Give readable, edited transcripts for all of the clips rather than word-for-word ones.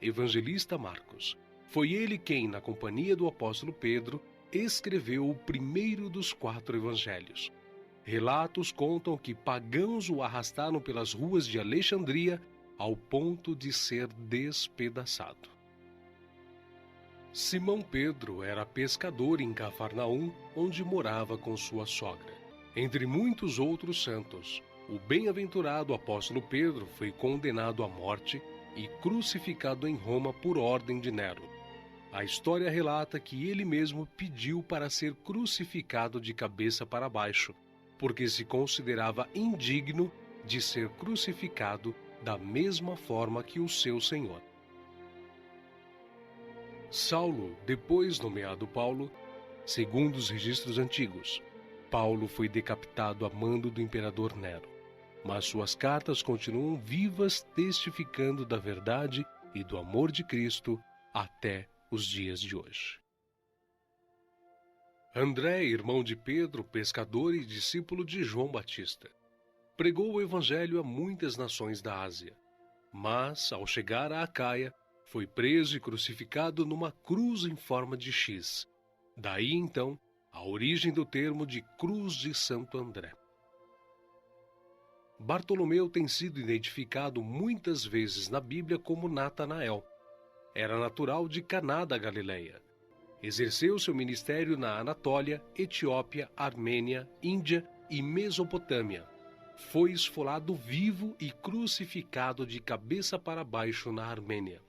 evangelista Marcos. Foi ele quem, na companhia do apóstolo Pedro, escreveu o primeiro dos 4 evangelhos. Relatos contam que pagãos o arrastaram pelas ruas de Alexandria ao ponto de ser despedaçado. Simão Pedro era pescador em Cafarnaum, onde morava com sua sogra. Entre muitos outros santos, o bem-aventurado apóstolo Pedro foi condenado à morte e crucificado em Roma por ordem de Nero. A história relata que ele mesmo pediu para ser crucificado de cabeça para baixo, porque se considerava indigno de ser crucificado da mesma forma que o seu Senhor. Saulo, depois nomeado Paulo, segundo os registros antigos, Paulo foi decapitado a mando do imperador Nero, mas suas cartas continuam vivas, testificando da verdade e do amor de Cristo até os dias de hoje. André, irmão de Pedro, pescador e discípulo de João Batista, pregou o evangelho a muitas nações da Ásia, mas, ao chegar a Acaia, foi preso e crucificado numa cruz em forma de X. Daí, então, a origem do termo de Cruz de Santo André. Bartolomeu tem sido identificado muitas vezes na Bíblia como Natanael. Era natural de Caná da Galileia. Exerceu seu ministério na Anatólia, Etiópia, Armênia, Índia e Mesopotâmia. Foi esfolado vivo e crucificado de cabeça para baixo na Armênia.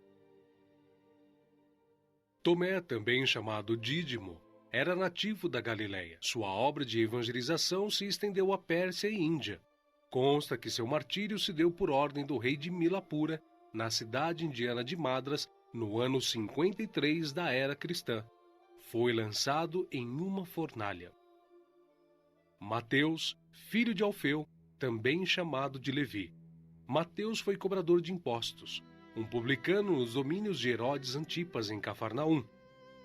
Tomé, também chamado Dídimo, era nativo da Galileia. Sua obra de evangelização se estendeu à Pérsia e Índia. Consta que seu martírio se deu por ordem do rei de Milapura, na cidade indiana de Madras, no ano 53 da era cristã. Foi lançado em uma fornalha. Mateus, filho de Alfeu, também chamado de Levi. Mateus foi cobrador de impostos, um publicano nos domínios de Herodes Antipas em Cafarnaum.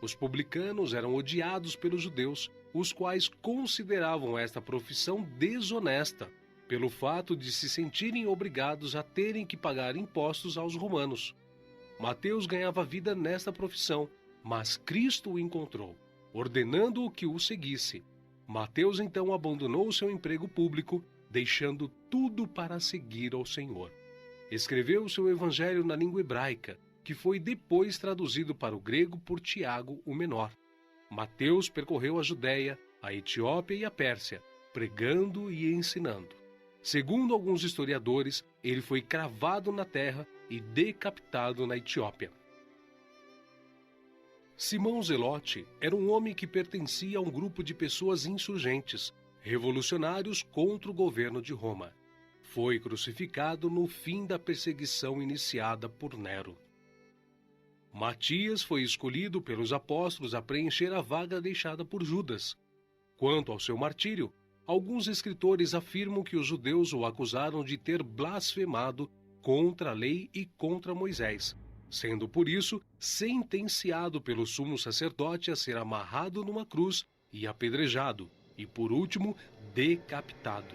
Os publicanos eram odiados pelos judeus, os quais consideravam esta profissão desonesta, pelo fato de se sentirem obrigados a terem que pagar impostos aos romanos. Mateus ganhava vida nesta profissão, mas Cristo o encontrou, ordenando-o que o seguisse. Mateus então abandonou seu emprego público, deixando tudo para seguir ao Senhor. Escreveu seu evangelho na língua hebraica, que foi depois traduzido para o grego por Tiago, o menor. Mateus percorreu a Judéia, a Etiópia e a Pérsia, pregando e ensinando. Segundo alguns historiadores, ele foi cravado na terra e decapitado na Etiópia. Simão Zelote era um homem que pertencia a um grupo de pessoas insurgentes, revolucionários contra o governo de Roma. Foi crucificado no fim da perseguição iniciada por Nero. Matias foi escolhido pelos apóstolos a preencher a vaga deixada por Judas. Quanto ao seu martírio, alguns escritores afirmam que os judeus o acusaram de ter blasfemado contra a lei e contra Moisés, sendo por isso sentenciado pelo sumo sacerdote a ser amarrado numa cruz e apedrejado, e por último, decapitado.